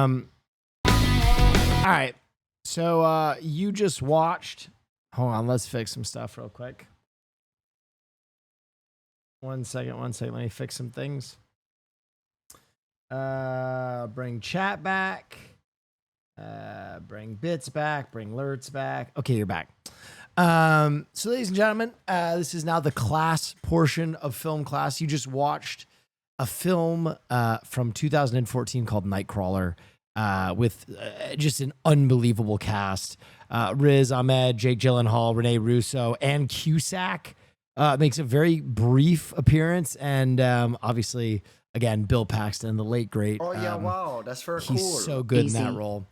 All right. So you just watched. Hold on, let's fix some stuff real quick. One second. Let me fix some things. Bring chat back. Bring bits back. Bring alerts back. Okay, you're back. So ladies and gentlemen, this is now the class portion of film class. You just watched a film from 2014 called Nightcrawler with just an unbelievable cast. Riz Ahmed, Jake Gyllenhaal, Rene Russo, and Cusack makes a very brief appearance. And obviously, again, Bill Paxton, the late great. Oh, yeah, wow. That's very cool. He's so good in that role.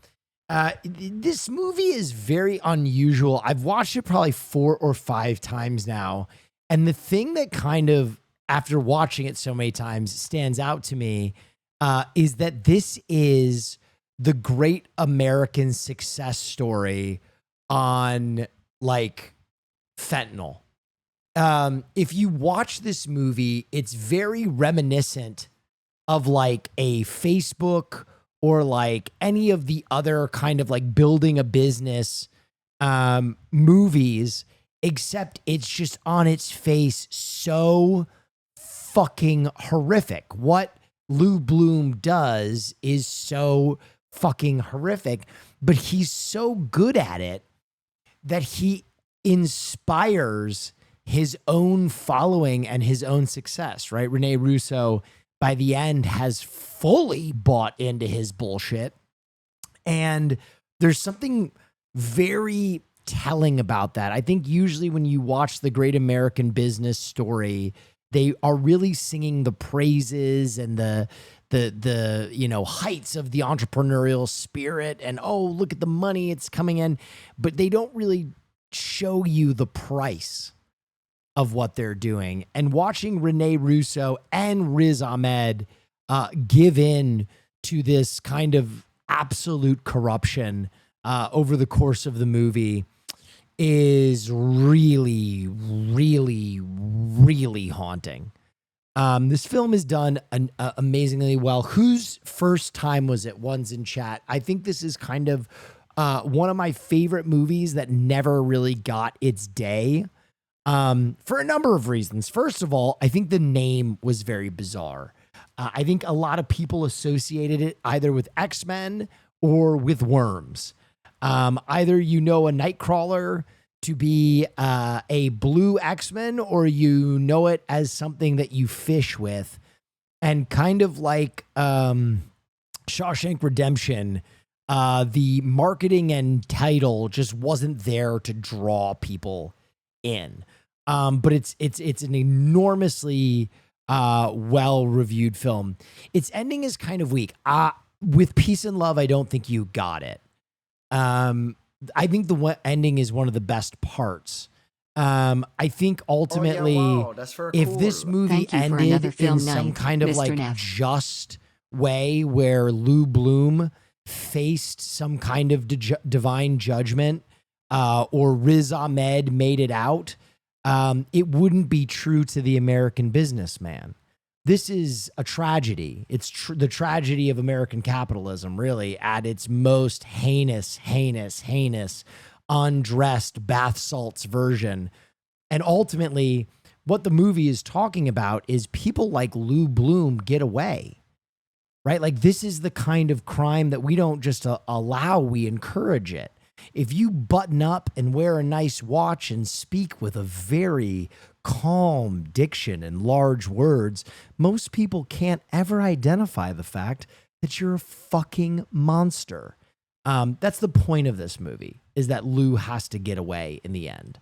This movie is very unusual. I've watched it probably 4 or 5 times now. And the thing that kind of, after watching it so many times, stands out to me is that this is the great American success story on like fentanyl. If you watch this movie, it's very reminiscent of like a Facebook or like any of the other kind of like building a business movies, except it's just on its face so fucking horrific. What Lou Bloom does is so fucking horrific, but he's so good at it that he inspires his own following and his own success, right? Rene Russo, by the end, has fully bought into his bullshit. And there's something very telling about that. I think usually when you watch the great American business story, they are really singing the praises and the you know, heights of the entrepreneurial spirit and, oh, look at the money, it's coming in, but they don't really show you the price of what they're doing. And watching Rene Russo and Riz Ahmed give in to this kind of absolute corruption over the course of the movie is really, really, really haunting. This film is done amazingly well. Whose first time was it? One's in chat. I think this is kind of one of my favorite movies that never really got its day for a number of reasons. First of all, I think the name was very bizarre. I think a lot of people associated it either with X-Men or with worms. Either you know a Nightcrawler to be a blue X-Men, or you know it as something that you fish with. And kind of like Shawshank Redemption, the marketing and title just wasn't there to draw people in. But it's an enormously well-reviewed film. Its ending is kind of weak. With Peace and Love, I don't think you got it. I think the ending is one of the best parts. I think ultimately, That's very if cool. this movie ended in some kind of like Neff. just way where Lou Bloom faced some kind of divine judgment, or Riz Ahmed made it out, it wouldn't be true to the American businessman. This is a tragedy. It's the tragedy of American capitalism, really, at its most heinous, undressed bath salts version. And ultimately, what the movie is talking about is people like Lou Bloom get away, right? Like, this is the kind of crime that we don't just allow, we encourage it. If you button up and wear a nice watch and speak with a very calm diction and large words, most people can't ever identify the fact that you're a fucking monster. That's the point of this movie, is that Lou has to get away in the end.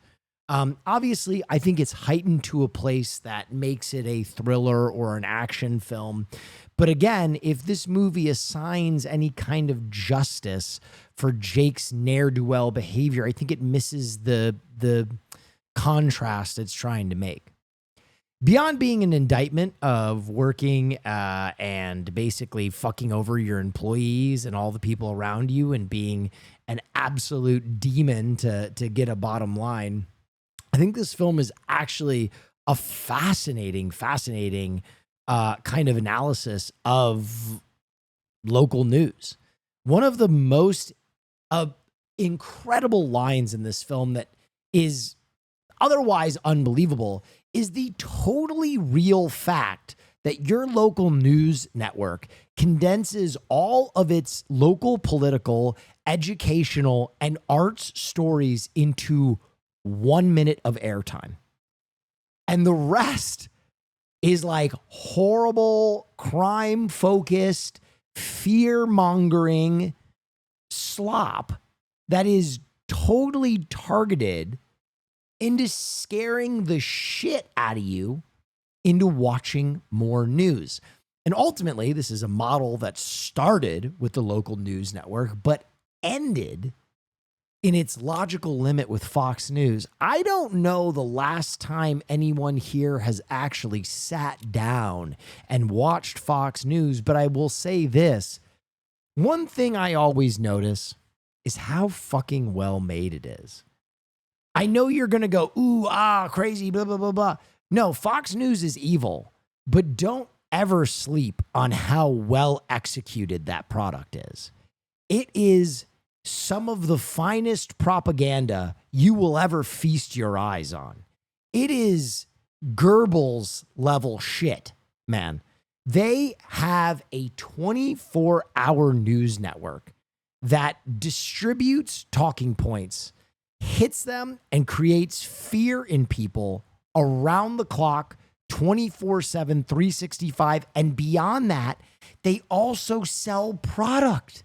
Obviously, I think it's heightened to a place that makes it a thriller or an action film. But again, if this movie assigns any kind of justice for Jake's ne'er-do-well behavior, I think it misses the contrast it's trying to make. Beyond being an indictment of working and basically fucking over your employees and all the people around you and being an absolute demon to get a bottom line, I think this film is actually a fascinating kind of analysis of local news. one of the most incredible lines in this film that is otherwise unbelievable is the totally real fact that your local news network condenses all of its local political, educational, and arts stories into 1 minute of airtime. And the rest is like horrible, crime-focused, fear-mongering slop that is totally targeted into scaring the shit out of you into watching more news. And ultimately, this is a model that started with the local news network, but ended in its logical limit with Fox News. I don't know the last time anyone here has actually sat down and watched Fox News, but I will say this. One thing I always notice is how fucking well made it is. I know you're going to go, ooh, crazy, blah, blah, blah, blah. No, Fox News is evil, but don't ever sleep on how well executed that product is. It is some of the finest propaganda you will ever feast your eyes on. It is Goebbels level shit, man. They have a 24-hour news network that distributes talking points, hits them, and creates fear in people around the clock, 24/7, 365. And beyond that, they also sell product.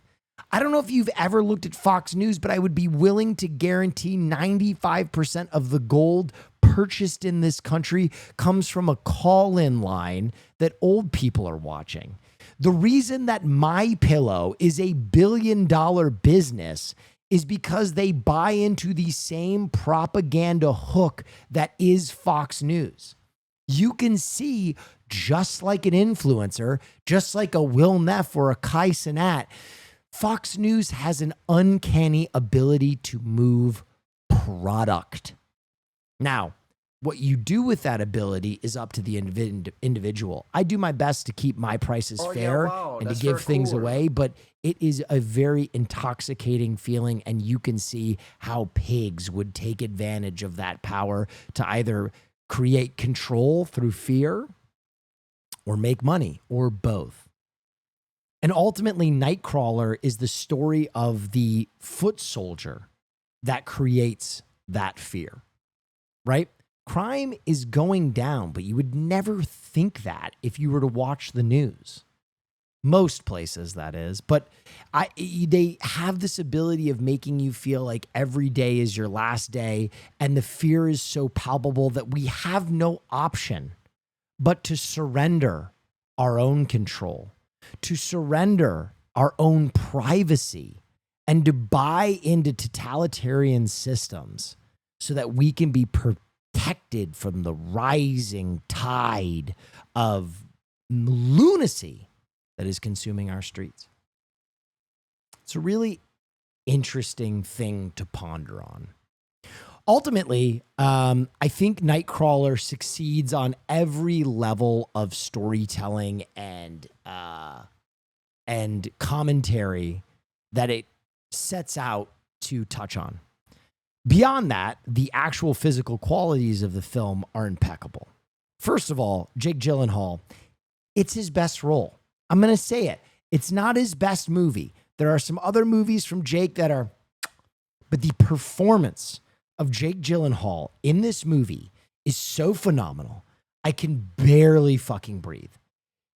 I don't know if you've ever looked at Fox News, but I would be willing to guarantee 95% of the gold purchased in this country comes from a call-in line that old people are watching. The reason that MyPillow is a billion-dollar business is because they buy into the same propaganda hook that is Fox News. You can see, just like an influencer, just like a Will Neff or a Kai Cenat, Fox News has an uncanny ability to move product. Now, what you do with that ability is up to the individual. I do my best to keep my prices fair and to give things away, but it is a very intoxicating feeling, and you can see how pigs would take advantage of that power to either create control through fear or make money, or both. And ultimately, Nightcrawler is the story of the foot soldier that creates that fear, right? Crime is going down, but you would never think that if you were to watch the news. Most places, that is. But they have this ability of making you feel like every day is your last day, and the fear is so palpable that we have no option but to surrender our own control, to surrender our own privacy, and to buy into totalitarian systems so that we can be protected from the rising tide of lunacy that is consuming our streets. It's a really interesting thing to ponder on. Ultimately, I think Nightcrawler succeeds on every level of storytelling and commentary that it sets out to touch on. Beyond that, the actual physical qualities of the film are impeccable. First of all, Jake Gyllenhaal, it's his best role. I'm going to say it. It's not his best movie. There are some other movies from Jake that are, but the performance of Jake Gyllenhaal in this movie is so phenomenal. I can barely fucking breathe.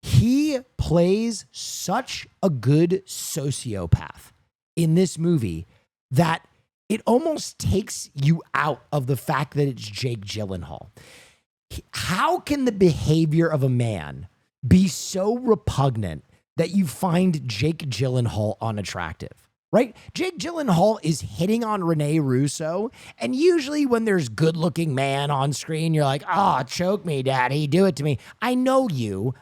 He plays such a good sociopath in this movie that it almost takes you out of the fact that it's Jake Gyllenhaal. How can the behavior of a man be so repugnant that you find Jake Gyllenhaal unattractive? Right? Jake Gyllenhaal is hitting on Rene Russo, and usually when there's good-looking man on screen, you're like, choke me, daddy, do it to me. I know you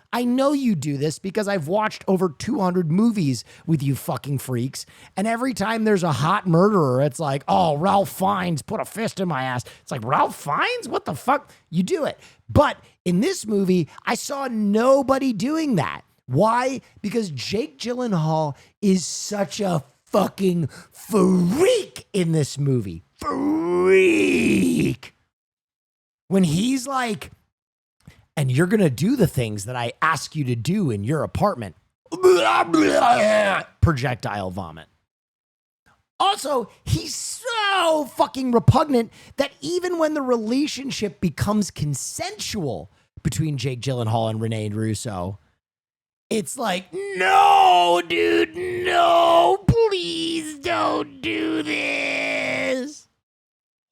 do this because I've watched over 200 movies with you fucking freaks, and every time there's a hot murderer, it's like, Ralph Fiennes put a fist in my ass. It's like, Ralph Fiennes? What the fuck? You do it. But in this movie, I saw nobody doing that. Why? Because Jake Gyllenhaal is such a fucking freak in this movie. Freak. When he's like, and you're going to do the things that I ask you to do in your apartment. Projectile vomit. Also, he's so fucking repugnant that even when the relationship becomes consensual between Jake Gyllenhaal and Rene Russo, it's like, no, dude, no, please don't do this.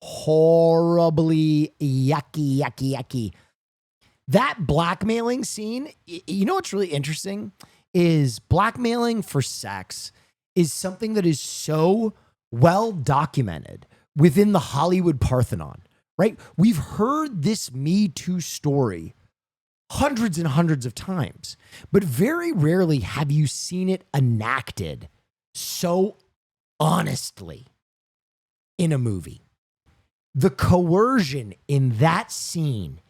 Horribly yucky. That blackmailing scene, you know what's really interesting is blackmailing for sex is something that is so well documented within the Hollywood Parthenon, right? We've heard this Me Too story hundreds and hundreds of times, but very rarely have you seen it enacted so honestly in a movie. The coercion in that scene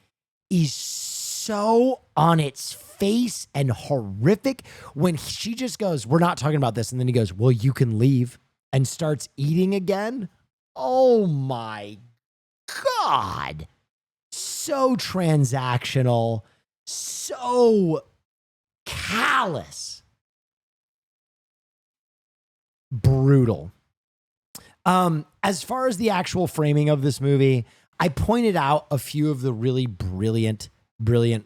is so on its face and horrific when she just goes, we're not talking about this. And then he goes, well, you can leave, and starts eating again. Oh my God. So transactional, so callous, brutal. As far as the actual framing of this movie, I pointed out a few of the really brilliant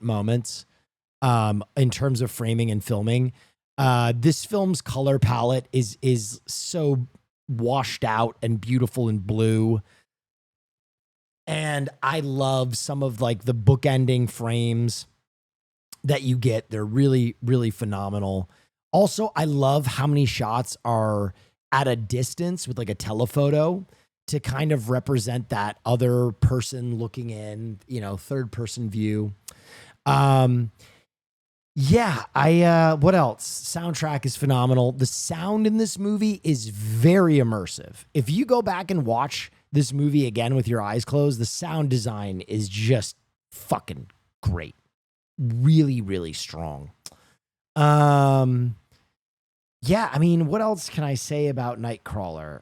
moments in terms of framing and filming. This film's color palette is so washed out and beautiful and blue. And I love some of like the bookending frames that you get. They're really, really phenomenal. Also, I love how many shots are at a distance with like a telephoto to kind of represent that other person looking in, you know, third person view. Yeah, what else? Soundtrack is phenomenal. The sound in this movie is very immersive. If you go back and watch this movie again with your eyes closed, the sound design is just fucking great. Really, really strong. Yeah, I mean, what else can I say about Nightcrawler?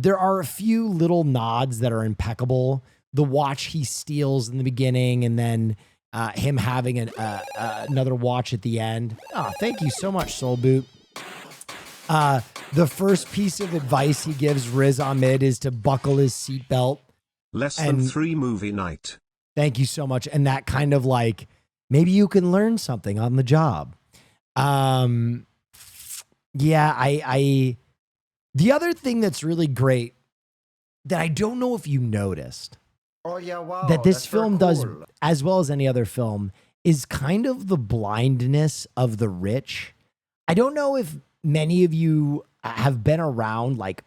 There are a few little nods that are impeccable. The watch he steals in the beginning, and then him having another watch at the end. Oh, thank you so much, Soul Boot. The first piece of advice he gives Riz Ahmed is to buckle his seatbelt. Less than 3 movie night. Thank you so much. And that kind of like, maybe you can learn something on the job. Yeah, the other thing that's really great that I don't know if you noticed. Oh yeah, wow. That this that's very film does, cool. as well as any other film, is kind of the blindness of the rich. I don't know if many of you have been around like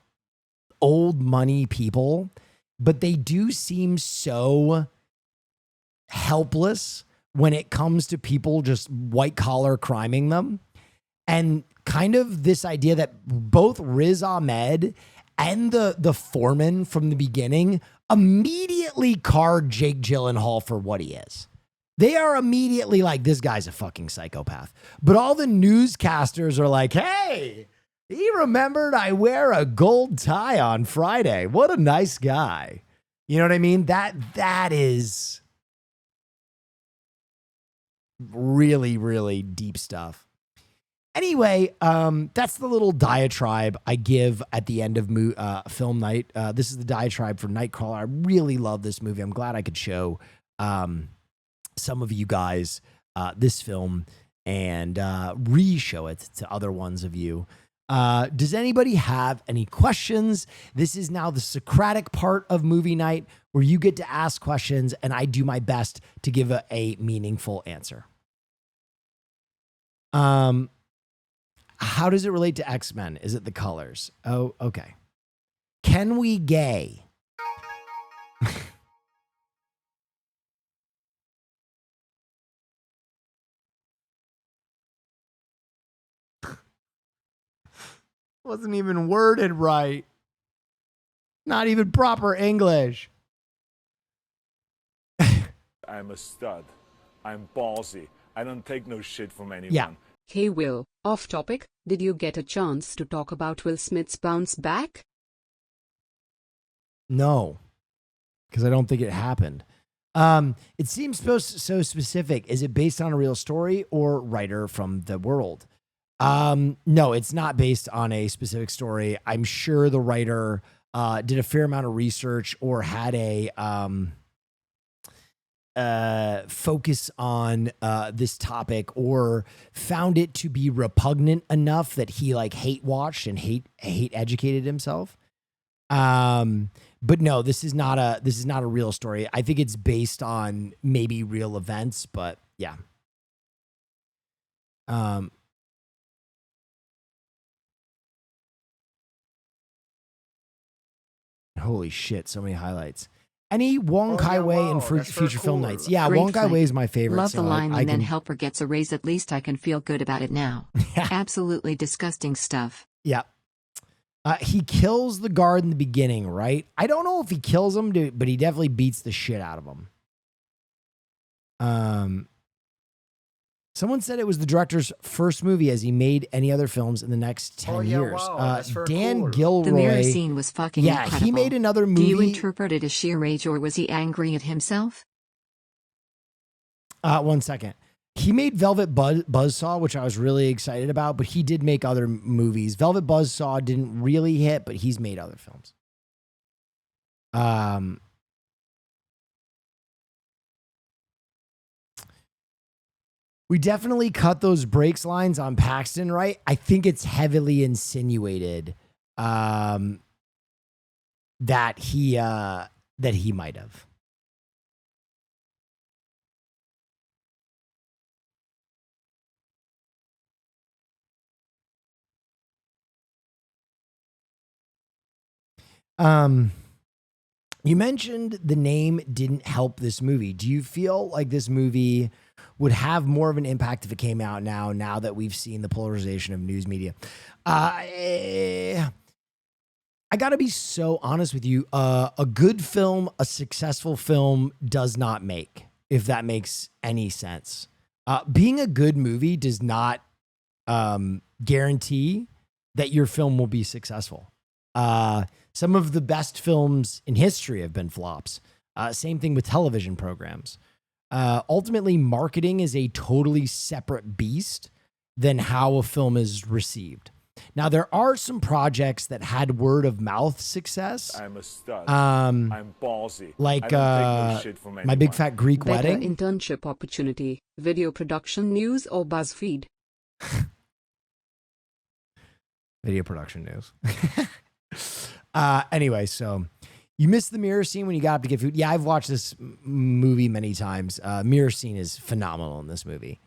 old money people, but they do seem so helpless when it comes to people just white collar criming them. And kind of this idea that both Riz Ahmed and the foreman from the beginning immediately card Jake Gyllenhaal for what he is. They are immediately like, this guy's a fucking psychopath. But all the newscasters are like, hey, he remembered I wear a gold tie on Friday. What a nice guy. You know what I mean? That is really, really deep stuff. Anyway, that's the little diatribe I give at the end of film night. This is the diatribe for Nightcrawler. I really love this movie. I'm glad I could show some of you guys this film and re-show it to other ones of you. Does anybody have any questions? This is now the Socratic part of movie night where you get to ask questions and I do my best to give a meaningful answer. How does it relate to X-Men? Is it the colors? Oh, okay. Can we gay? Wasn't even worded right. Not even proper English. I'm a stud. I'm ballsy. I don't take no shit from anyone. Yeah. Hey Will, off topic, did you get a chance to talk about Will Smith's bounce back? No, because I don't think it happened. It seems so specific. Is it based on a real story or writer from the world? No, it's not based on a specific story. I'm sure the writer did a fair amount of research or had a focus on this topic, or found it to be repugnant enough that he like hate watched and hate educated himself. But no, this is not a real story. I think it's based on maybe real events, but yeah. Holy shit, so many highlights. Any Wong Kai-wai and future film nights. Yeah, Great Wong Kai-wai is my favorite. Love the line, I and then can, helper gets a raise. At least I can feel good about it now. Absolutely disgusting stuff. Yeah. He kills the guard in the beginning, right? I don't know if he kills him, but he definitely beats the shit out of him. Someone said it was the director's first movie as he made any other films in the next 10 years. Wow, that's very Dan cool. Gilroy. The mirror scene was fucking incredible. He made another movie. Do you interpret it as sheer rage, or was he angry at himself? 1 second. He made Velvet Buzzsaw, which I was really excited about, but he did make other movies. Velvet Buzzsaw didn't really hit, but he's made other films. We definitely cut those breaks lines on Paxton, right? I think it's heavily insinuated that he might have. You mentioned the name didn't help this movie. Do you feel like this movie would have more of an impact if it came out now that we've seen the polarization of news media? I got to be so honest with you. A good film, a successful film does not make, if that makes any sense. Being a good movie does not guarantee that your film will be successful. Some of the best films in history have been flops. Same thing with television programs. Ultimately, marketing is a totally separate beast than how a film is received. Now, there are some projects that had word of mouth success. I'm a stud. I'm ballsy. Like I don't take no shit from My anyone. Big Fat Greek Better Wedding. internship opportunity, video production news or BuzzFeed? Video production news. Anyway, so you missed the mirror scene when you got up to get food. Yeah, I've watched this movie many times. Mirror scene is phenomenal in this movie.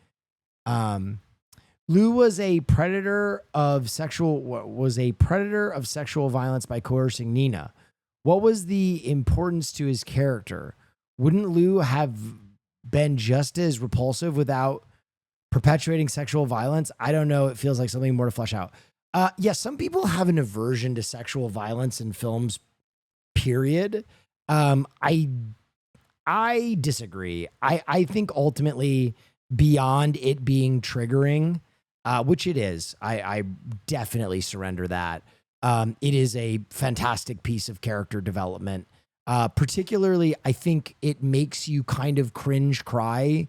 Lou was a predator of sexual violence by coercing Nina. What was the importance to his character? Wouldn't Lou have been just as repulsive without perpetuating sexual violence? I don't know. It feels like something more to flesh out. Yeah, some people have an aversion to sexual violence in films, period. I disagree. I think ultimately, beyond it being triggering, which it is, I definitely surrender that. It is a fantastic piece of character development. Particularly, I think it makes you kind of cringe cry,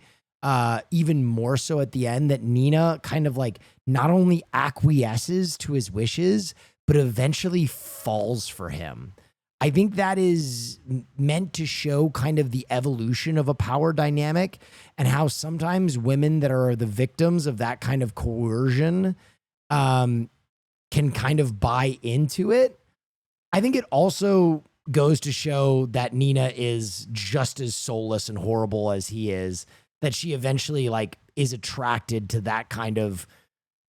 even more so at the end, that Nina kind of like not only acquiesces to his wishes, but eventually falls for him. I think that is meant to show kind of the evolution of a power dynamic and how sometimes women that are the victims of that kind of coercion can kind of buy into it. I think it also goes to show that Nina is just as soulless and horrible as he is, that she eventually like is attracted to that kind of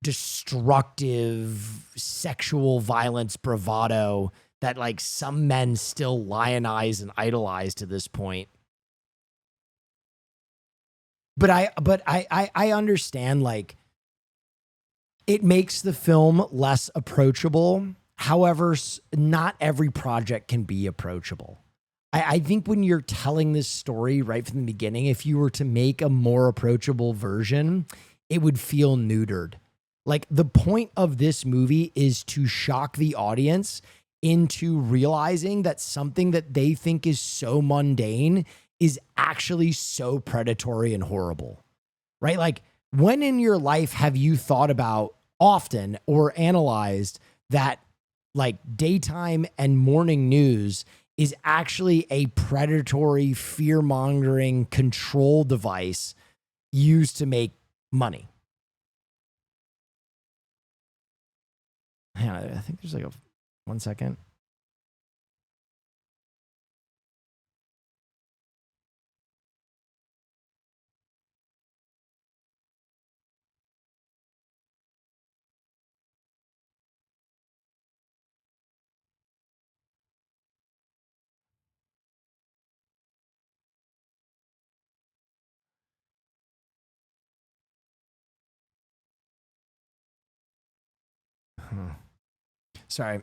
destructive sexual violence bravado that like some men still lionize and idolize to this point. But I understand, like, it makes the film less approachable. However, not every project can be approachable. I think when you're telling this story right from the beginning, if you were to make a more approachable version, it would feel neutered. Like the point of this movie is to shock the audience into realizing that something that they think is so mundane is actually so predatory and horrible, right? Like when in your life have you thought about often or analyzed that like daytime and morning news is actually a predatory, fear-mongering control device used to make money? Hang on, I think there's like a 1 second. Sorry.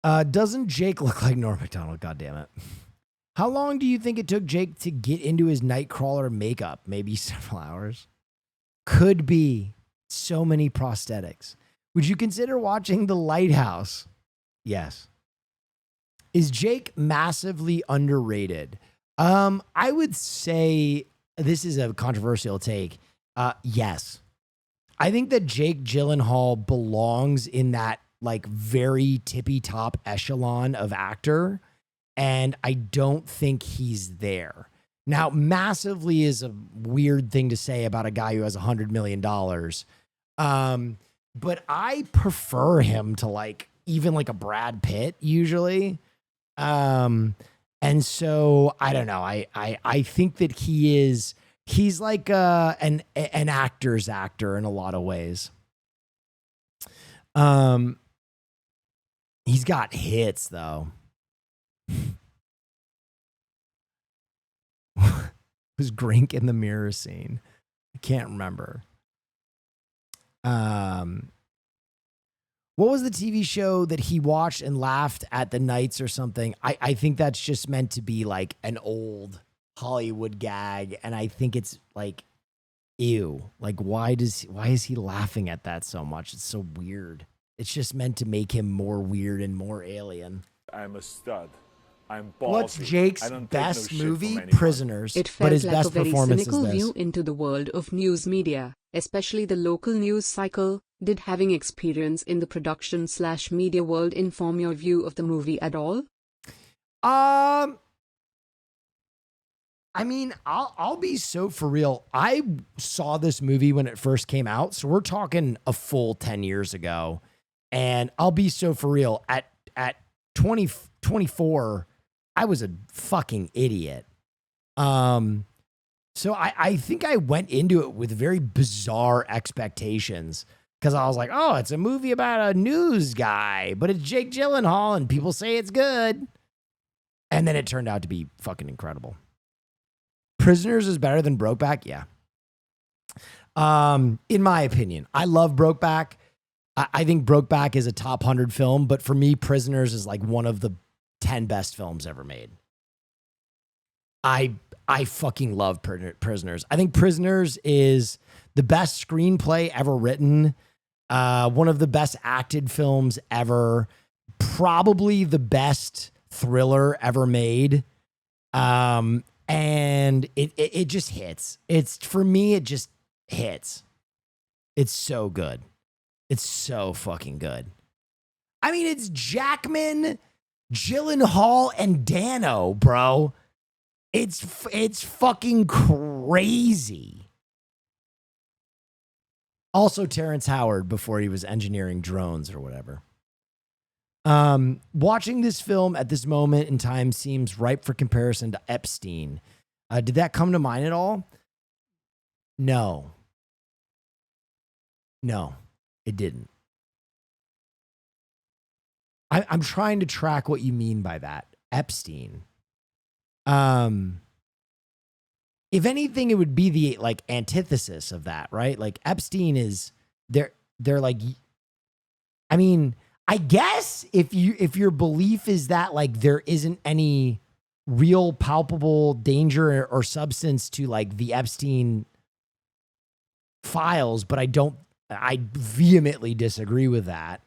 Doesn't Jake look like Norm Macdonald? God damn it. How long do you think it took Jake to get into his Nightcrawler makeup? Maybe several hours. Could be. So many prosthetics. Would you consider watching The Lighthouse? Yes. Is Jake massively underrated? I would say this is a controversial take. Yes. I think that Jake Gyllenhaal belongs in that like very tippy top echelon of actor, and I don't think he's there. Now, massively is a weird thing to say about a guy who has $100 million. But I prefer him to like even like a Brad Pitt usually. And so I don't know. I think that he's like an actor's actor in a lot of ways. He's got hits though. Was Grink in the mirror scene? I can't remember. What was the TV show that he watched and laughed at the nights or something? I think that's just meant to be like an old Hollywood gag, and I think it's like, ew. Like, why is he laughing at that so much? It's so weird. It's just meant to make him more weird and more alien. I'm a stud. I'm ballsy. What's Jake's best movie? Prisoners. It but felt his like best a very performance cynical is this. view into the world of news media, especially the local news cycle. Did having experience in the production/media world inform your view of the movie at all? I mean, I'll be so for real. I saw this movie when it first came out, so we're talking a full 10 years ago. And I'll be so for real. At 24, I was a fucking idiot. So I think I went into it with very bizarre expectations because I was like, oh, it's a movie about a news guy, but it's Jake Gyllenhaal and people say it's good. And then it turned out to be fucking incredible. Prisoners is better than Brokeback? Yeah. In my opinion, I love Brokeback. I think Brokeback is a top 100 film, but for me, Prisoners is like one of the 10 best films ever made. I fucking love Prisoners. I think Prisoners is the best screenplay ever written. One of the best acted films ever. Probably the best thriller ever made. And it just hits. For me, it just hits. It's so good. It's so fucking good. I mean, it's Jackman, Gyllenhaal, and Dano, bro. It's fucking crazy. Also Terrence Howard before he was engineering drones or whatever. Watching this film at this moment in time seems ripe for comparison to Epstein. Did that come to mind at all? No, it didn't. I'm trying to track what you mean by that. Epstein. If anything, it would be the like antithesis of that, right? Like Epstein is they're like, I mean, I guess if your belief is that like there isn't any real palpable danger or substance to like the Epstein files, but I vehemently disagree with that.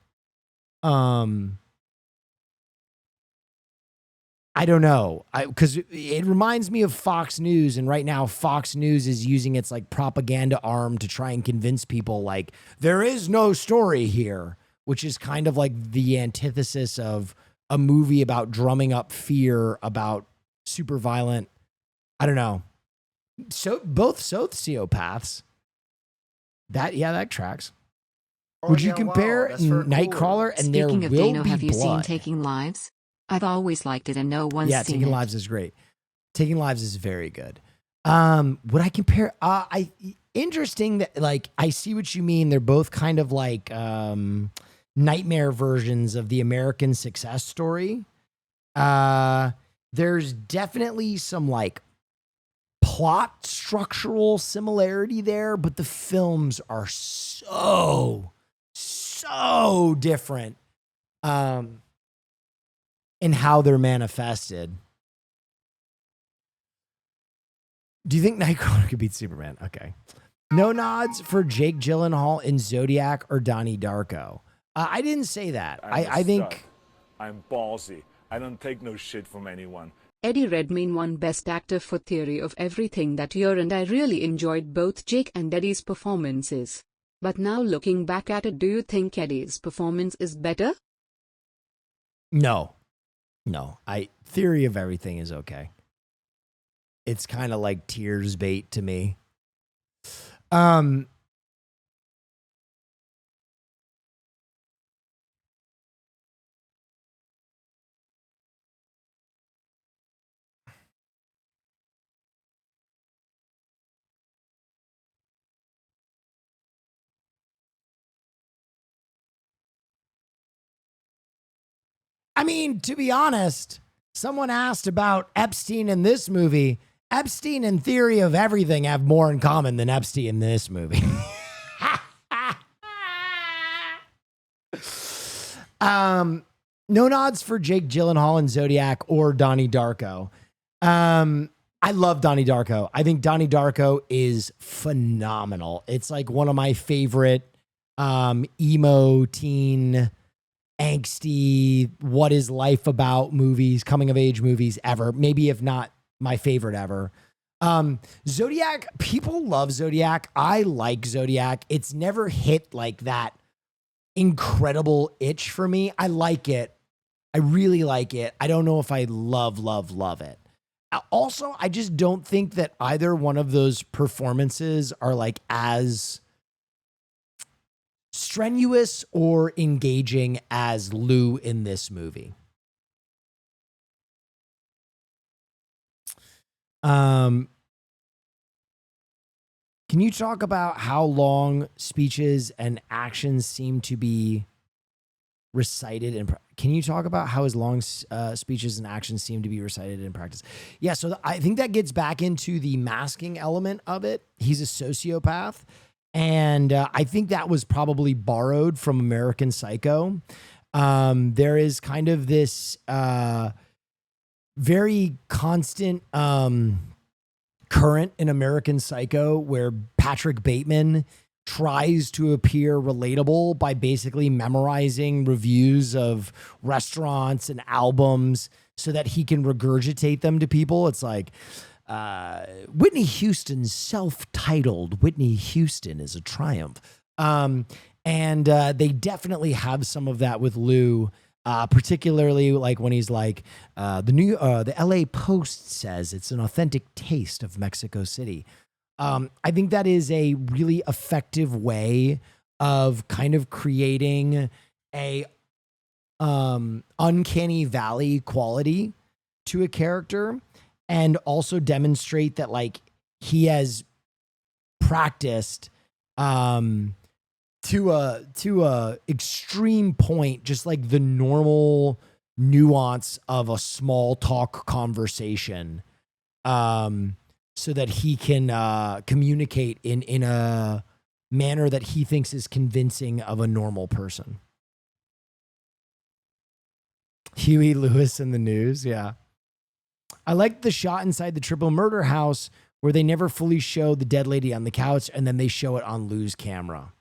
I don't know. Because it reminds me of Fox News, and right now Fox News is using its like propaganda arm to try and convince people like there is no story here, which is kind of like the antithesis of a movie about drumming up fear about super violent. I don't know. So both sociopaths. That tracks. Oh, Would you yeah, compare wow, that's very cool. Nightcrawler and Speaking There of Will Dano, Be have you seen Blood? Taking Lives? I've always liked it and no one's Yeah, seen Taking it. Lives is great. Taking Lives is very good. Would I compare? Interesting that like I see what you mean. They're both kind of like nightmare versions of the American success story. There's definitely some like plot structural similarity there, but the films are so different in how they're manifested. Do you think Nightcrawler could beat Superman? Okay. No nods for Jake Gyllenhaal in Zodiac or Donnie Darko. I didn't say that. I think I'm ballsy. I don't take no shit from anyone. Eddie Redmayne won Best Actor for Theory of Everything that year, and I really enjoyed both Jake and Eddie's performances. But now looking back at it, do you think Eddie's performance is better? No. Theory of Everything is okay. It's kind of like tears bait to me. I mean, to be honest, someone asked about Epstein in this movie. Epstein and Theory of Everything have more in common than Epstein in this movie. No nods for Jake Gyllenhaal in Zodiac or Donnie Darko. I love Donnie Darko. I think Donnie Darko is phenomenal. It's like one of my favorite emo teen angsty what is life about movies, coming of age movies ever, maybe if not my favorite ever. Zodiac, people love Zodiac. I like Zodiac. It's never hit like that incredible itch for me. I like it. I really like it. I don't know if I love it. Also, I just don't think that either one of those performances are like as strenuous or engaging as Lou in this movie. Can you talk about how long speeches and actions seem to be recited in can you talk about how his long speeches and actions seem to be recited in practice? Yeah, so I think that gets back into the masking element of it. He's a sociopath. And I think that was probably borrowed from American Psycho. There is kind of this very constant current in American Psycho where Patrick Bateman tries to appear relatable by basically memorizing reviews of restaurants and albums so that he can regurgitate them to people. It's like Whitney Houston's self-titled Whitney Houston is a triumph. And they definitely have some of that with Lou, particularly like when he's like, the LA Post says it's an authentic taste of Mexico City. I think that is a really effective way of kind of creating a uncanny valley quality to a character, and also demonstrate that like he has practiced to a extreme point, just like the normal nuance of a small talk conversation, so that he can communicate in a manner that he thinks is convincing of a normal person. Huey Lewis in the News, yeah. I like the shot inside the triple murder house where they never fully show the dead lady on the couch and then they show it on Lou's camera.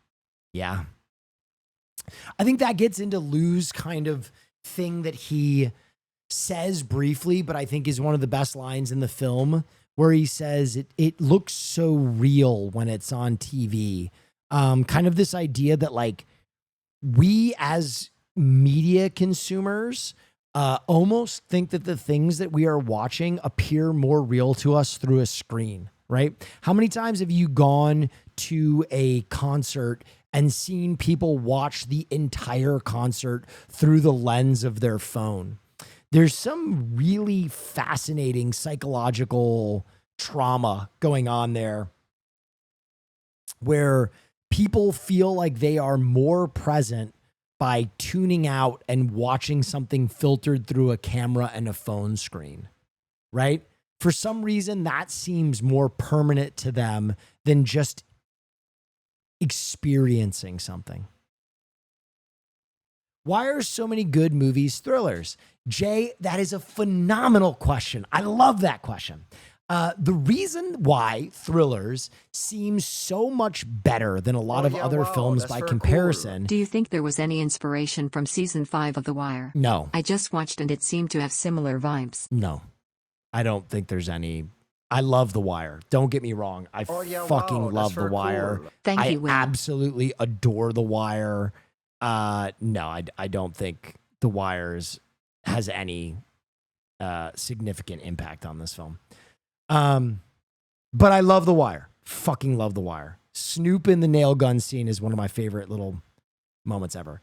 Yeah. I think that gets into Lou's kind of thing that he says briefly, but I think is one of the best lines in the film, where he says it looks so real when it's on TV. Kind of this idea that like we as media consumers almost think that the things that we are watching appear more real to us through a screen, right? How many times have you gone to a concert and seen people watch the entire concert through the lens of their phone? There's some really fascinating psychological trauma going on there where people feel like they are more present by tuning out and watching something filtered through a camera and a phone screen, right? For some reason, that seems more permanent to them than just experiencing something. Why are so many good movies thrillers? Jay, that is a phenomenal question. I love that question. The reason why thrillers seem so much better than a lot of other films by comparison. Cool. Do you think there was any inspiration from season 5 of The Wire? No. I just watched and it seemed to have similar vibes. No, I don't think there's any. I love The Wire. Don't get me wrong. I fucking love The Wire. Cool. Thank you, Will. I absolutely adore The Wire. No, I don't think The Wire has any significant impact on this film. But I love The Wire. Fucking love The Wire. Snoop in the nail gun scene is one of my favorite little moments ever.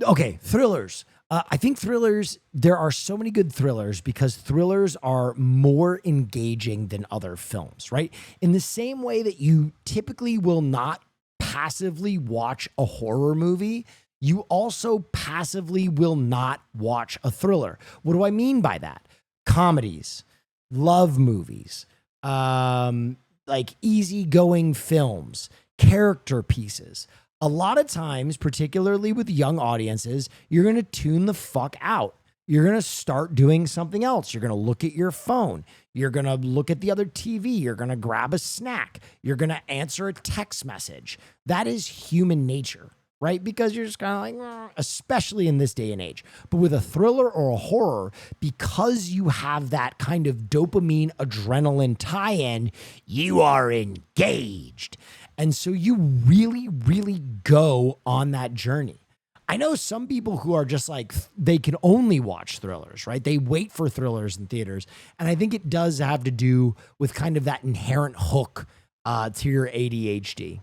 Okay, thrillers. I think thrillers, there are so many good thrillers because thrillers are more engaging than other films, right? In the same way that you typically will not passively watch a horror movie, you also passively will not watch a thriller. What do I mean by that? Comedies, love movies, like easygoing films, character pieces. A lot of times, particularly with young audiences, you're going to tune the fuck out. You're going to start doing something else. You're going to look at your phone. You're going to look at the other TV. You're going to grab a snack. You're going to answer a text message. That is human nature, right? Because you're just kind of like, especially in this day and age. But with a thriller or a horror, because you have that kind of dopamine, adrenaline tie-in, you are engaged. And so you really, really go on that journey. I know some people who are just like, they can only watch thrillers, right? They wait for thrillers in theaters. And I think it does have to do with kind of that inherent hook to your ADHD.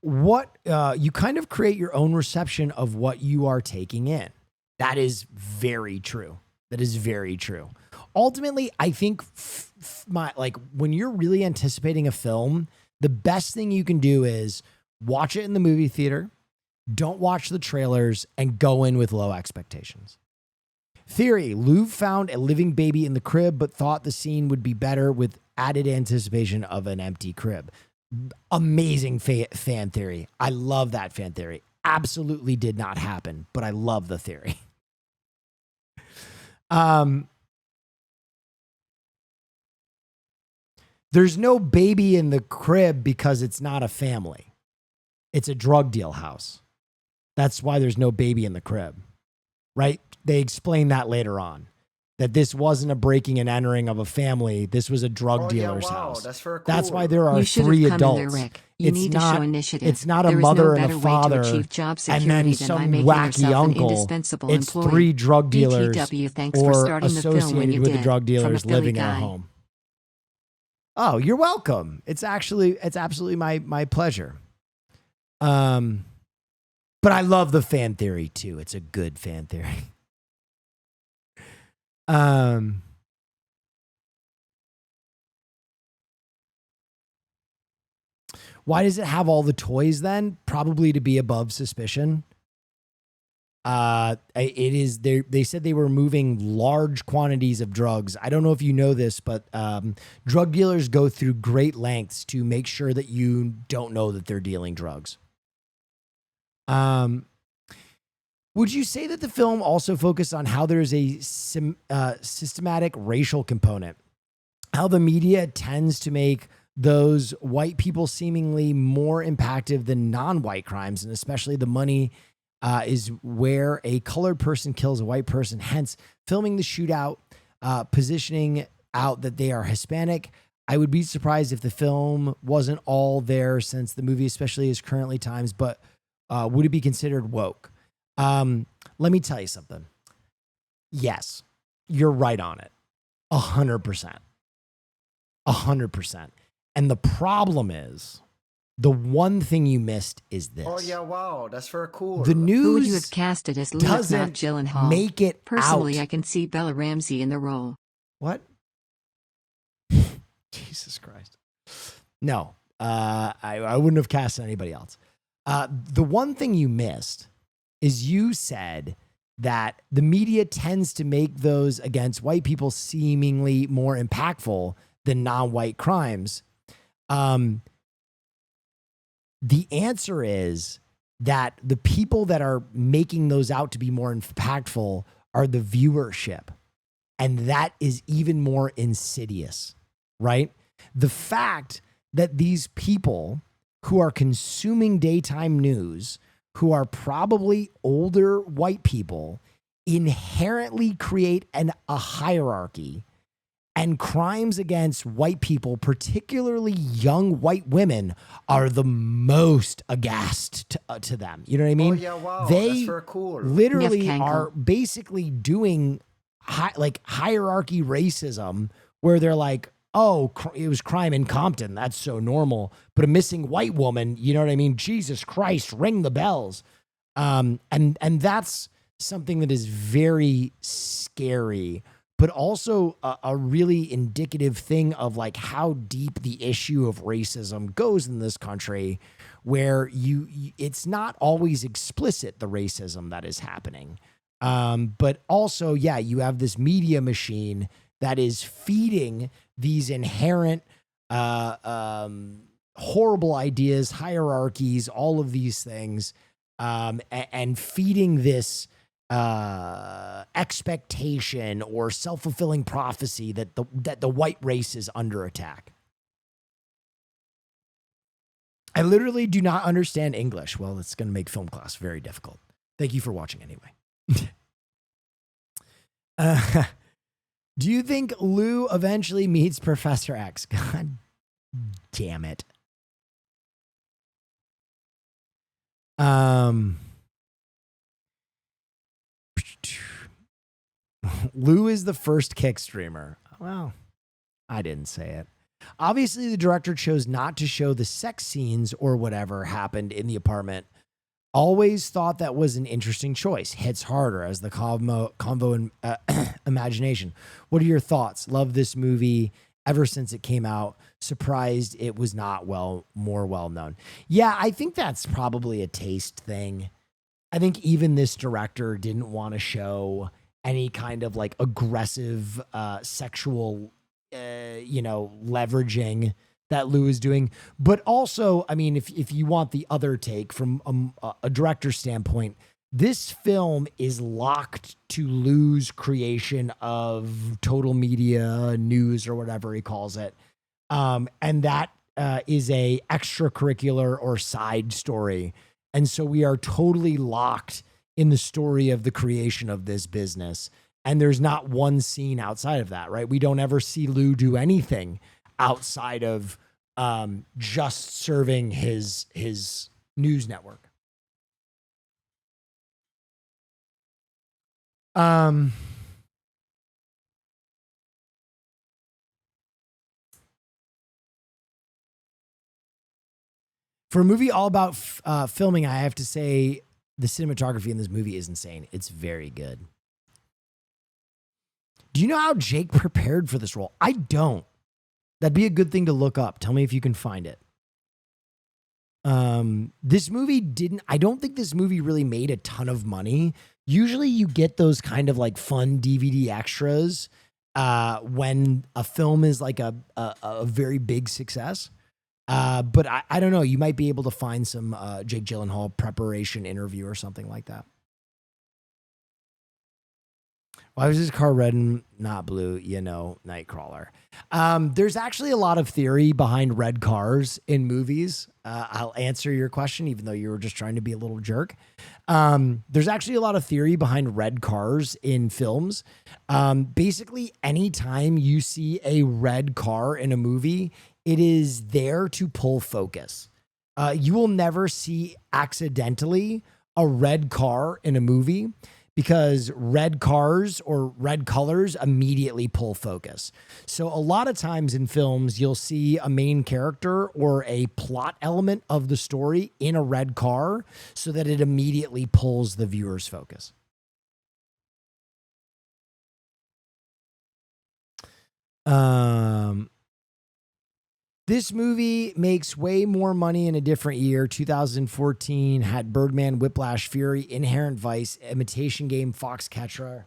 You kind of create your own reception of what you are taking in. That is very true. That is very true. Ultimately, I think when you're really anticipating a film, the best thing you can do is watch it in the movie theater, don't watch the trailers, and go in with low expectations. Theory: Lou found a living baby in the crib, but thought the scene would be better with added anticipation of an empty crib. Amazing fan theory. I love that fan theory. Absolutely did not happen, but I love the theory. There's no baby in the crib because it's not a family. It's a drug deal house. That's why there's no baby in the crib, right? They explain that later on, that this wasn't a breaking and entering of a family. This was a drug dealer's house. That's why there are 3 adults. There, Rick. You need to show initiative. It's not a mother and a father and then some wacky uncle. It's 3 drug dealers or associated with the drug dealers living in a home. Oh, you're welcome. It's absolutely my pleasure. But I love the fan theory too. It's a good fan theory. Why does it have all the toys then? Probably to be above suspicion. It is. They said they were moving large quantities of drugs. I don't know if you know this, but drug dealers go through great lengths to make sure that you don't know that they're dealing drugs. Would you say that the film also focused on how there's a systematic racial component? How the media tends to make those white people seemingly more impactful than non-white crimes, and especially the money is where a colored person kills a white person, hence filming the shootout, positioning out that they are Hispanic. I would be surprised if the film wasn't all there, since the movie especially is currently times, but would it be considered woke? Let me tell you something. Yes, you're right on it. 100%. 100%. And the problem is, the one thing you missed is this. Oh yeah, wow, that's very cool. The Who would you news have casted as Luke, not doesn't Gyllenhaal? make it Personally, out. I can see Bella Ramsey in the role. What? Jesus Christ. No, I wouldn't have cast anybody else. The one thing you missed is you said that the media tends to make those against white people seemingly more impactful than non-white crimes. The answer is that the people that are making those out to be more impactful are the viewership. And that is even more insidious, right? The fact that these people who are consuming daytime news, who are probably older white people, inherently create a hierarchy, and crimes against white people, particularly young white women, are the most aghast to them. You know what I mean? Oh yeah, wow, They that's very cool. literally Neff are basically doing hierarchy racism, where they're like, oh, it was crime in Compton, that's so normal. But a missing white woman, you know what I mean? Jesus Christ, ring the bells. And that's something that is very scary, but also a really indicative thing of like how deep the issue of racism goes in this country, where it's not always explicit, the racism that is happening. But also, yeah, you have this media machine that is feeding these inherent horrible ideas, hierarchies, all of these things, and feeding this expectation or self-fulfilling prophecy that the white race is under attack. I literally do not understand English. Well, it's going to make film class very difficult. Thank you for watching anyway. Do you think Lou eventually meets Professor X? God damn it. Lou is the first kick streamer. Well, I didn't say it. Obviously, the director chose not to show the sex scenes or whatever happened in the apartment. Always thought that was an interesting choice. Hits harder as the convo in imagination. What are your thoughts? Love this movie ever since it came out. Surprised it was not more well known. Yeah, I think that's probably a taste thing. I think even this director didn't want to show any kind of like aggressive sexual leveraging that Lou is doing. But also, I mean, if you want the other take from a director's standpoint, this film is locked to Lou's creation of total media news or whatever he calls it. And that is a extracurricular or side story. And so we are totally locked in the story of the creation of this business. And there's not one scene outside of that, right? We don't ever see Lou do anything outside of just serving his news network. For a movie all about filming, I have to say the cinematography in this movie is insane. It's very good. Do you know how Jake prepared for this role? I don't. That'd be a good thing to look up. Tell me if you can find it. This movie I don't think this movie really made a ton of money. Usually you get those kind of like fun DVD extras when a film is like a very big success. But I don't know. You might be able to find some Jake Gyllenhaal preparation interview or something like that. Why was his car red and not blue? You know, Nightcrawler. There's actually a lot of theory behind red cars in movies. I'll answer your question, even though you were just trying to be a little jerk. There's actually a lot of theory behind red cars in films. Basically, anytime you see a red car in a movie, it is there to pull focus. You will never see accidentally a red car in a movie, because red cars or red colors immediately pull focus. So a lot of times in films, you'll see a main character or a plot element of the story in a red car so that it immediately pulls the viewer's focus. This movie makes way more money in a different year. 2014 had Birdman, Whiplash, Fury, Inherent Vice, Imitation Game, Foxcatcher,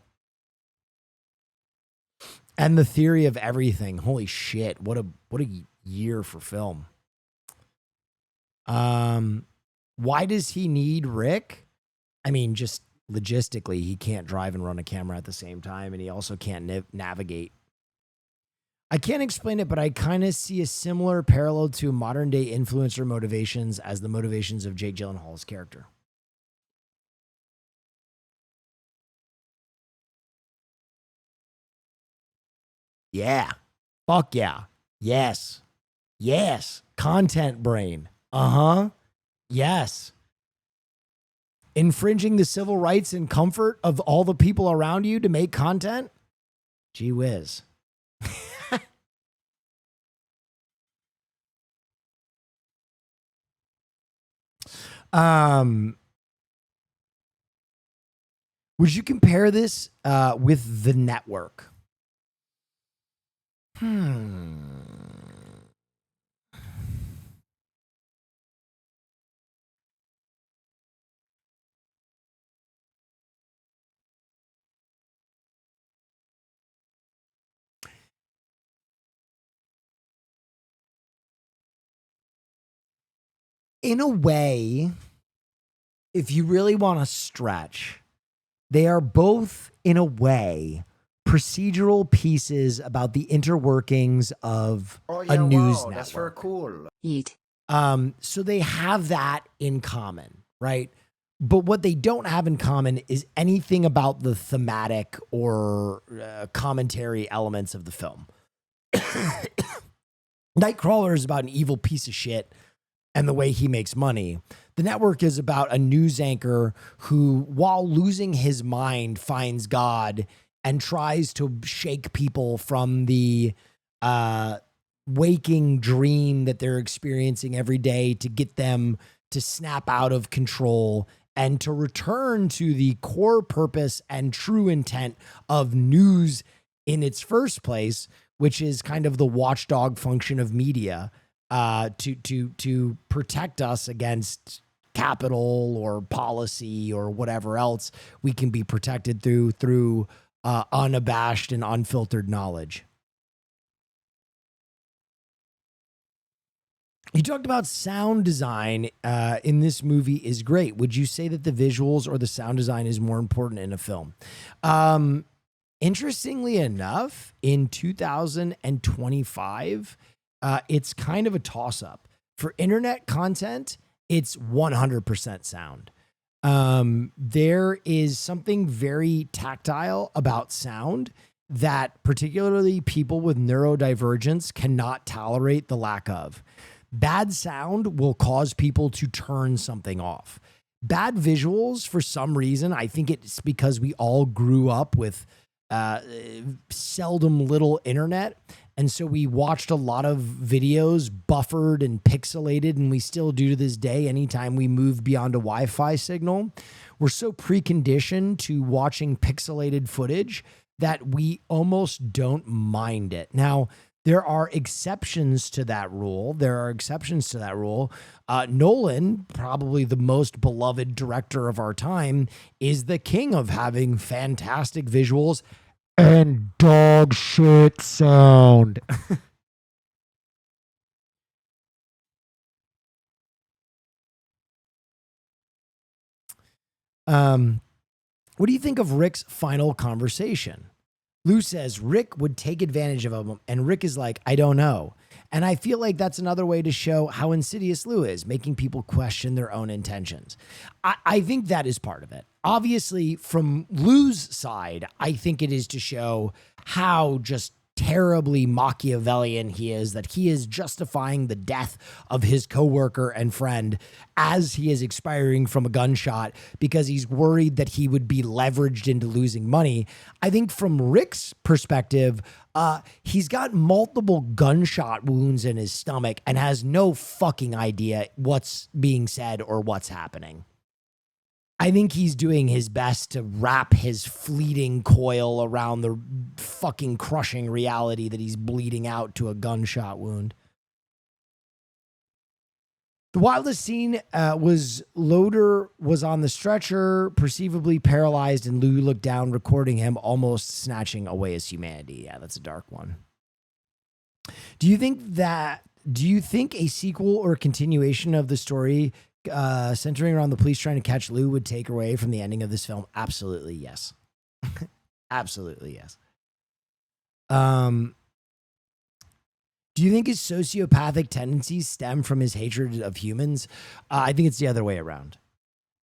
and The Theory of Everything. Holy shit! What a year for film. Why does he need Rick? I mean, just logistically, he can't drive and run a camera at the same time, and he also can't navigate. I can't explain it, but I kind of see a similar parallel to modern day influencer motivations as the motivations of Jake Gyllenhaal's character. Yeah. Fuck yeah. Yes. Yes. Content brain. Uh-huh. Yes. Infringing the civil rights and comfort of all the people around you to make content? Gee whiz. Would you compare this with The Network? In a way, if you really want to stretch, they are both, in a way, procedural pieces about the interworkings of a news network. That's very cool. Yeet. So they have that in common, right? But what they don't have in common is anything about the thematic or commentary elements of the film. Nightcrawler is about an evil piece of shit and the way he makes money. The Network is about a news anchor who, while losing his mind, finds God and tries to shake people from the waking dream that they're experiencing every day to get them to snap out of control and to return to the core purpose and true intent of news in its first place, which is kind of the watchdog function of media, to protect us against capital or policy or whatever else we can be protected through unabashed and unfiltered knowledge. You talked about sound design in this movie is great. Would you say that the visuals or the sound design is more important in a film? Interestingly enough, in 2025, it's kind of a toss-up. For internet content, it's 100% sound. There is something very tactile about sound that particularly people with neurodivergence cannot tolerate the lack of. Bad sound will cause people to turn something off. Bad visuals, for some reason, I think it's because we all grew up with seldom little internet. And so we watched a lot of videos buffered and pixelated, and we still do to this day. Anytime we move beyond a Wi-Fi signal, we're so preconditioned to watching pixelated footage that we almost don't mind it. Now, there are exceptions to that rule. Nolan, probably the most beloved director of our time, is the king of having fantastic visuals and dog shit sound. What do you think of Rick's final conversation? Lou says Rick would take advantage of him, and Rick is like, I don't know. And I feel like that's another way to show how insidious Lou is, making people question their own intentions. I think that is part of it. Obviously, from Lou's side, I think it is to show how just terribly Machiavellian he is, that he is justifying the death of his coworker and friend as he is expiring from a gunshot because he's worried that he would be leveraged into losing money. I think from Rick's perspective, he's got multiple gunshot wounds in his stomach and has no fucking idea what's being said or what's happening. I think he's doing his best to wrap his fleeting coil around the fucking crushing reality that he's bleeding out to a gunshot wound. The wildest scene was Loader was on the stretcher, perceivably paralyzed, and Lou looked down, recording him almost snatching away his humanity. Yeah, that's a dark one. Do you think a sequel or continuation of the story centering around the police trying to catch Lou would take away from the ending of this film? Absolutely yes. Absolutely yes. Do you think his sociopathic tendencies stem from his hatred of humans? I think it's the other way around.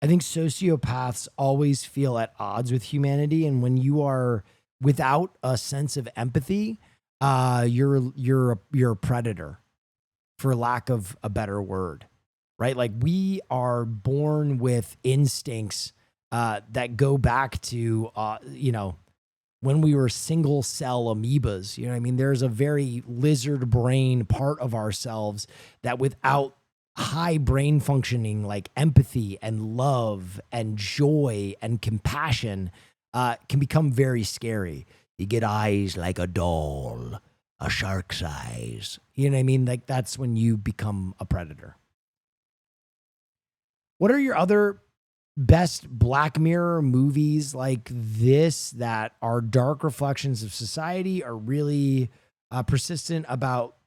I think sociopaths always feel at odds with humanity, and when you are without a sense of empathy, you're a predator, for lack of a better word. Right? Like, we are born with instincts that go back to, when we were single cell amoebas. You know what I mean? There's a very lizard brain part of ourselves that without high brain functioning, like empathy and love and joy and compassion, can become very scary. You get eyes like a doll, a shark's eyes. You know what I mean? Like, that's when you become a predator. What are your other best Black Mirror movies like this that are dark reflections of society, are really persistent about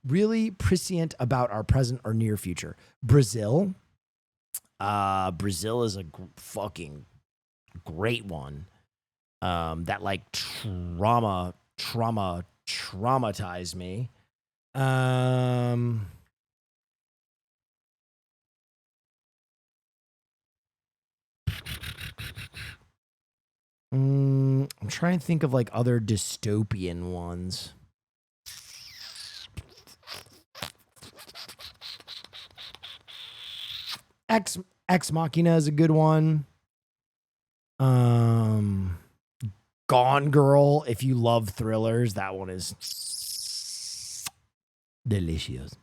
really prescient about our present or near future? Brazil. Brazil is a fucking great one. That like traumatized me. I'm trying to think of like other dystopian ones. Ex Machina is a good one. Gone Girl, if you love thrillers, that one is delicious.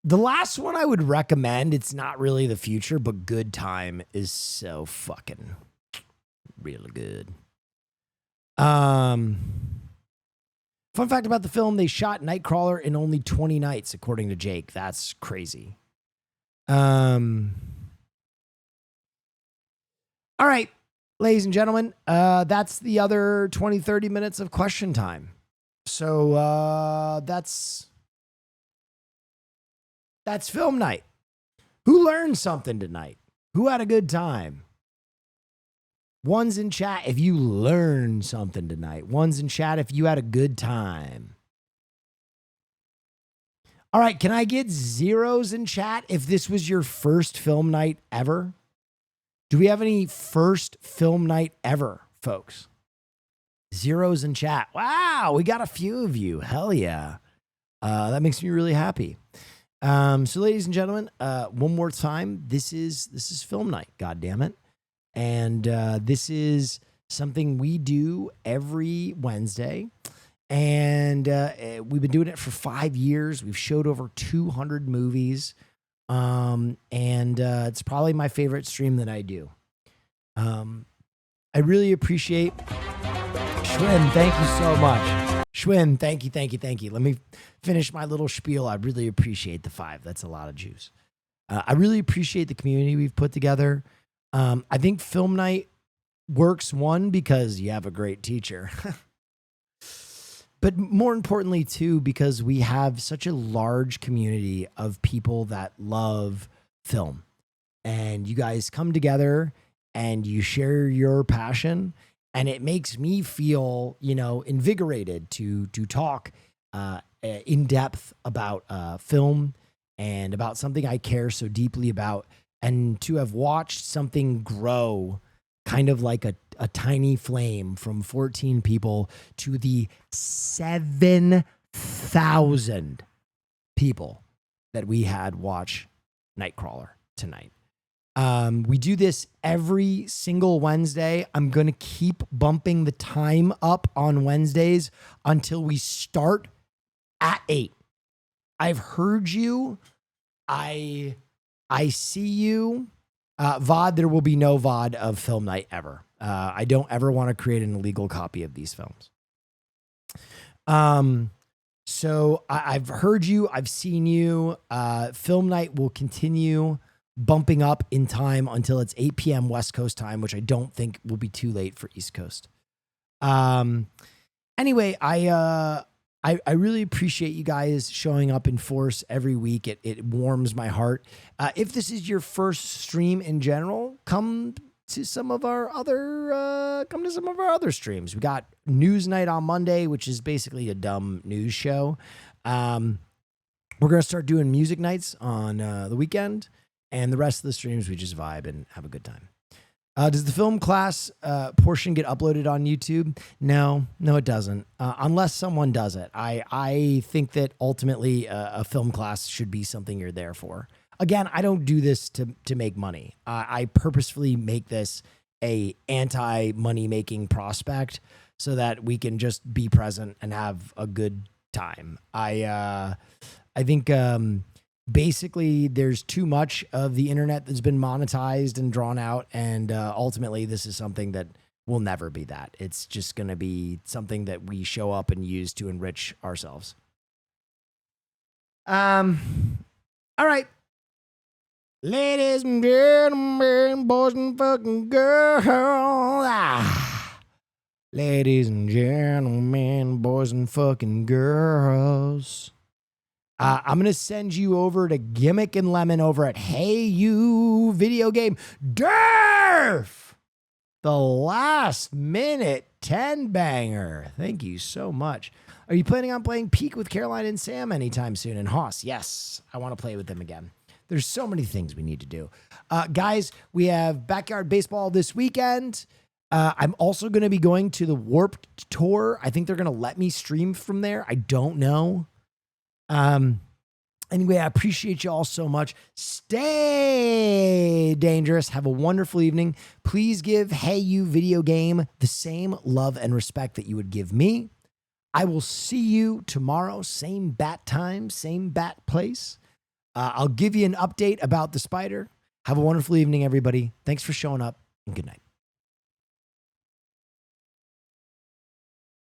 The last one I would recommend, it's not really the future, but Good Time is so fucking really good. Fun fact about the film, they shot Nightcrawler in only 20 nights, according to Jake. That's crazy. All right, ladies and gentlemen, that's the other 20, 30 minutes of question time. So that's film night. Who learned something tonight? Who had a good time? Ones in chat if you learned something tonight. Ones in chat if you had a good time. All right, can I get zeros in chat if this was your first film night ever? Do we have any first film night ever, folks? Zeros in chat. Wow, we got a few of you. Hell yeah. That makes me really happy. So ladies and gentlemen, one more time, this is film night, God damn it. And this is something we do every Wednesday. And we've been doing it for 5 years. We've showed over 200 movies. And it's probably my favorite stream that I do. I really appreciate Schwinn. Thank you so much. Schwinn, thank you. Let me finish my little spiel. I really appreciate the 5. That's a lot of juice. I really appreciate the community we've put together. I think film night works, one, because you have a great teacher. But more importantly, too, because we have such a large community of people that love film, and you guys come together and you share your passion, and it makes me feel, invigorated to talk in depth about film and about something I care so deeply about, and to have watched something grow kind of like a tiny flame from 14 people to the 7,000 people that we had watch Nightcrawler tonight. We do this every single Wednesday. I'm going to keep bumping the time up on Wednesdays until we start at 8. I've heard you. I see you. VOD, there will be no VOD of Film Night ever. I don't ever want to create an illegal copy of these films. So I've heard you. I've seen you. Film Night will continue bumping up in time until it's 8 p.m. West Coast time, which I don't think will be too late for East Coast. Anyway, I really appreciate you guys showing up in force every week. It warms my heart. If this is your first stream in general, come to some of our other streams. We got News Night on Monday, which is basically a dumb news show. We're gonna start doing music nights on the weekend, and the rest of the streams we just vibe and have a good time. Does the film class portion get uploaded on YouTube? No, it doesn't. Unless someone does it. I think that ultimately a film class should be something you're there for. Again, I don't do this to make money. I purposefully make this a anti-money making prospect so that we can just be present and have a good time. I think basically there's too much of the internet that's been monetized and drawn out, and ultimately this is something that will never be that. It's just going to be something that we show up and use to enrich ourselves. All right. Ladies and gentlemen, boys and fucking girls. Ladies and gentlemen, boys and fucking girls. I'm going to send you over to Gimmick and Lemon over at Hey You Video Game Durf. The last minute 10 banger. Thank you so much. Are you planning on playing Peak with Caroline and Sam anytime soon? And Hoss, yes, I want to play with them again. There's so many things we need to do. Guys, we have Backyard Baseball this weekend. I'm also going to be going to the Warped Tour. I think they're going to let me stream from there. I don't know. Anyway, I appreciate you all so much. Stay dangerous. Have a wonderful evening. Please give Hey You Video Game the same love and respect that you would give me. I will see you tomorrow. Same bat time, same bat place. I'll give you an update about the spider. Have a wonderful evening, everybody. Thanks for showing up, and good night.